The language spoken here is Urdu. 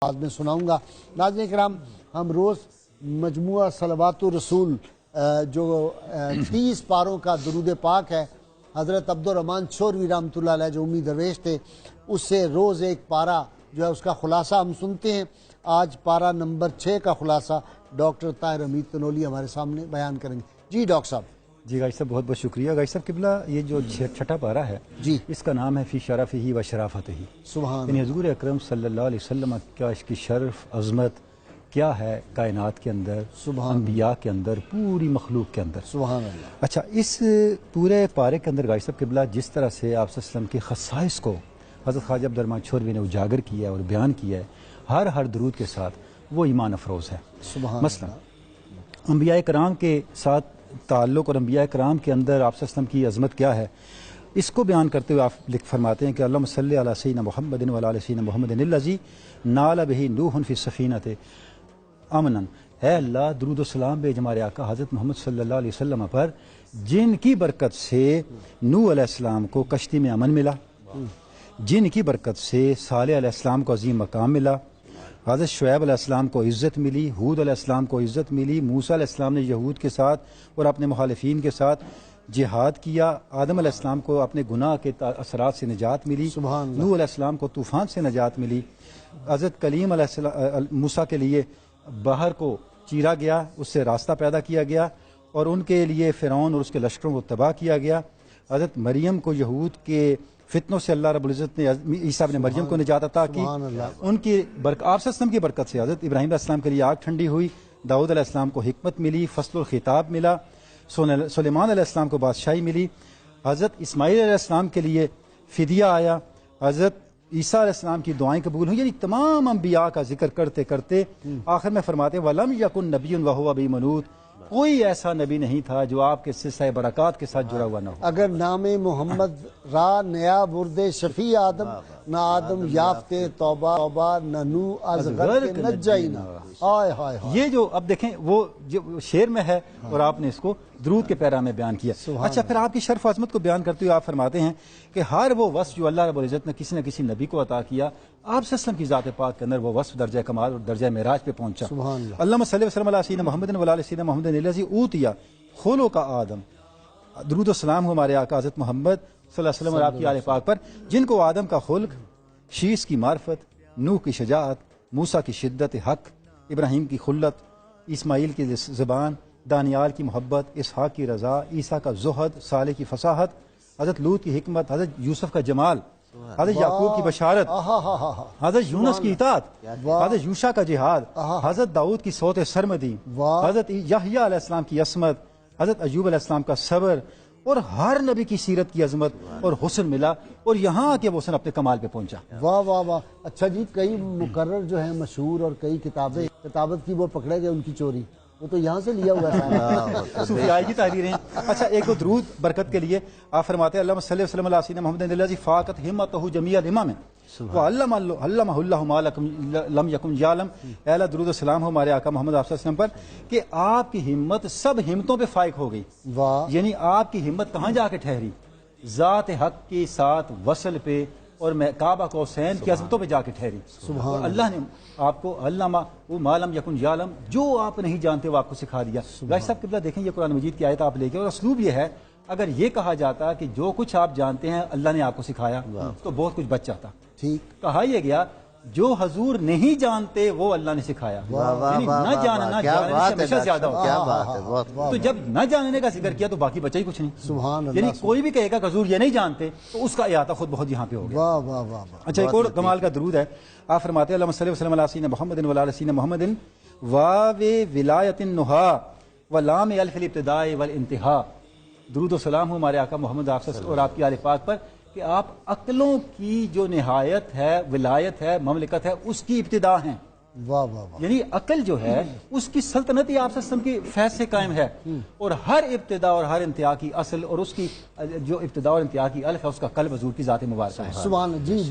بعد میں سناؤں گا۔ ناظرین کرام، ہم روز مجموعہ صلوات الرسول جو 30 پاروں کا درود پاک ہے، حضرت عبدالرحمن شوروی رحمۃ اللہ علیہ جو امی درویش تھے، اس سے روز ایک پارہ جو ہے اس کا خلاصہ ہم سنتے ہیں۔ آج پارہ نمبر 6 کا خلاصہ ڈاکٹر طاہر حمید تنولی ہمارے سامنے بیان کریں گے۔ جی ڈاکٹر صاحب۔ جی غازی صاحب، بہت بہت شکریہ۔ غازی صاحب قبلہ، یہ جو چھٹا پارہ ہے جی، اس کا نام ہے فی شرفہ و شرافتہ۔ سبحان یعنی حضور اکرم صلی اللہ علیہ وسلم کا اس کی شرف عظمت کیا ہے کائنات کے اندر، سبحان انبیاء کے اندر، پوری مخلوق کے اندر۔ سبحان اللہ۔ اچھا، اس پورے پارے کے اندر غازی صاحب قبلہ جس طرح سے آپ صلی اللہ علیہ وسلم کے خصائص کو حضرت خواجہ عبدالرحمن شوروی نے اجاگر کیا ہے اور بیان کیا ہے، ہر درود کے ساتھ وہ ایمان افروز ہے۔ سبحان مثلا انبیاء کرام کے ساتھ تعلق اور انبیاء کرام کے اندر آپ صلی اللہ علیہ وسلم کی عظمت کیا ہے، اس کو بیان کرتے ہوئے آپ فرماتے ہیں کہ اللہم صلی علی سیدنا محمد و علی سیدنا محمد الذی نال بہ نوح فی السفینۃ امنا۔ اے اللہ، درود و سلام بھیج ہمارے آقا حضرت محمد صلی اللہ علیہ وسلم پر، جن کی برکت سے نوح علیہ السلام کو کشتی میں امن ملا، جن کی برکت سے صالح علیہ السلام کو عظیم مقام ملا، حضرت شعیب علیہ السلام کو عزت ملی، ہود علیہ السلام کو عزت ملی، موسیٰ علیہ السلام نے یہود کے ساتھ اور اپنے مخالفین کے ساتھ جہاد کیا، آدم علیہ السلام کو اپنے گناہ کے اثرات سے نجات ملی، نوح علیہ السلام کو طوفان سے نجات ملی، حضرت کلیم علیہ السلام موسیٰ کے لیے باہر کو چیرا گیا، اس سے راستہ پیدا کیا گیا اور ان کے لیے فرعون اور اس کے لشکروں کو تباہ کیا گیا، حضرت مریم کو یہود کے فتنوں سے اللہ رب العزت نے عیسیٰ ابن مریم کو نجات عطا کی، ان کی آپ صلی اللہ علیہ وسلم کی برکت سے حضرت ابراہیم علیہ السلام کے لیے آگ ٹھنڈی ہوئی، داؤد علیہ السلام کو حکمت ملی، فصل الخطاب ملا، سلیمان علیہ السلام کو بادشاہی ملی، حضرت اسماعیل علیہ السلام کے لیے فدیہ آیا، حضرت عیسیٰ علیہ السلام کی دعائیں قبول ہوئی۔ یعنی تمام انبیاء کا ذکر کرتے کرتے آخر میں فرماتے ہیں وَلَمْ يَكُنْ نَبِيٌّ وَهُوَ بِمَنُوتٍ، کوئی ایسا نبی نہیں تھا جو آپ کے سلسلہ برکات کے ساتھ جڑا ہوا نہ ہو۔ اگر نام محمد را نیا برد شفیع آدم، نہ آدم یافتے توبہ توبہ، نہ نو از غرق نجینا۔ ہائے ہائے ہائے، یہ جو اب دیکھیں وہ جو شعر میں ہے اور آپ نے اس کو درود کے پیرا میں بیان کیا۔ اچھا، پھر آپ کی شرف و عظمت کو بیان کرتے ہوئے آپ فرماتے ہیں کہ ہر وہ وصف جو اللہ رب العزت نے کسی نہ کسی نبی کو عطا کیا، آپ صلی اللہ علیہ وسلم کی ذات پاک کے اندر وہ وصف درجہ کمال اور درجہ معراج پہ پہنچا۔ سبحان اللہ۔ اللہم صلی وسلم علی سیدنا محمد و علی سیدنا محمد الذی اوتی خلق آدم۔ درود و سلام ہو ہمارے آقا حضرت محمد صلی اللہ علیہ وسلم اور آپ کی آل پاک پر، جن کو آدم کا خلق، شیس کی معرفت، نوح کی شجاعت، موسیٰ کی شدت حق، ابراہیم کی خلت، اسماعیل کی زبان، دانیال کی محبت، اسحاق کی رضا، عیسیٰ کا زہد، صالح کی فصاحت، حضرت لوط کی حکمت، حضرت یوسف کا جمال، حضرت یعقوب کی بشارت، حضرت یونس کی اطاعت، حضرت یوشع کا جہاد، حضرت داؤد کی صوت سرمدی، حضرت یحییٰ علیہ السلام کی عصمت، حضرت ایوب علیہ السلام کا صبر، اور ہر نبی کی سیرت کی عظمت اور حسن ملا، اور یہاں کہ وہ حسن اپنے کمال پہ پہنچا۔ واہ واہ واہ۔ اچھا جی، کئی مقرر جو ہیں مشہور اور کئی کتابیں کتابت کی وہ پکڑے گئے، ان کی چوری، وہ تو یہاں سے لیا ہوا ہے صوفیاء کی تحریریں۔ اچھا، ایک وہ درود برکت کے لیے آپ فرماتے ہیں اللہم صلی وسلم علی سیدنا محمد الذی فاقت ہمتہ جمیع الامم وعلمہ اللہ ما لم یکن یعلم۔ اے اللہ، درود و سلام ہو ہمارے آقا محمد صلی اللہ علیہ وسلم پر کہ آپ کی ہمت سب ہمتوں پہ فائق ہو گئی۔ واہ، یعنی آپ کی ہمت کہاں جا کے ٹھہری؟ ذات حق کے ساتھ وصل پہ اور کعبہ قوسین کی عظمتوں پہ جا کے ٹھہری۔ سبحان اللہ نے آپ کو علامہ وہ معلم یکن یعلم، جو آپ نہیں جانتے وہ آپ کو سکھا دیا۔ غازی صاحب قبلہ دیکھیں، یہ قرآن مجید کی آیت آپ لے کے، اور اسلوب یہ ہے اگر یہ کہا جاتا کہ جو کچھ آپ جانتے ہیں اللہ نے آپ کو سکھایا تو بہت کچھ بچ جاتا۔ ٹھیک کہا یہ گیا جو حضور نہیں جانتے وہ اللہ نے سکھایا، یعنی نہ جاننا جاننے سے ہمیشہ زیادہ ہوتا ہے۔ تو جب نہ جاننے کا ذکر کیا تو باقی بچا ہی کچھ نہیں۔ سبحان اللہ۔ یعنی کوئی بھی کہے گا کہ حضور یہ نہیں جانتے تو اس کا احاطہ خود بہت یہاں پہ ہو گیا۔ واہ واہ واہ واہ۔ اچھا، ایک اور کمال کا درود ہے، آپ فرماتے ہیں اللہم صلی وسلم علی سیدنا محمد و علی سیدنا محمد واو ولایت النہا ولام الف الابتداء والانتہاء۔ درود و سلام ہو ہمارے آقا محمد اور آپ کی آل پاک پر کہ آپ عقلوں کی جو نہایت ہے، ولایت ہے، مملکت ہے، اس کی ابتدا ہیں۔ واہ واہ واہ۔ یعنی عقل جو ہے اس کی سلطنت ہی آپ صلی اللہ علیہ وسلم کی فیض سے قائم ہے، اور ہر ابتدا اور ہر انتہا کی اصل اور اس کی جو ابتدا اور انتہا کی الف ہے اس کا قلب حضور کی ذات مبارکہ ہے۔ سبحان جی۔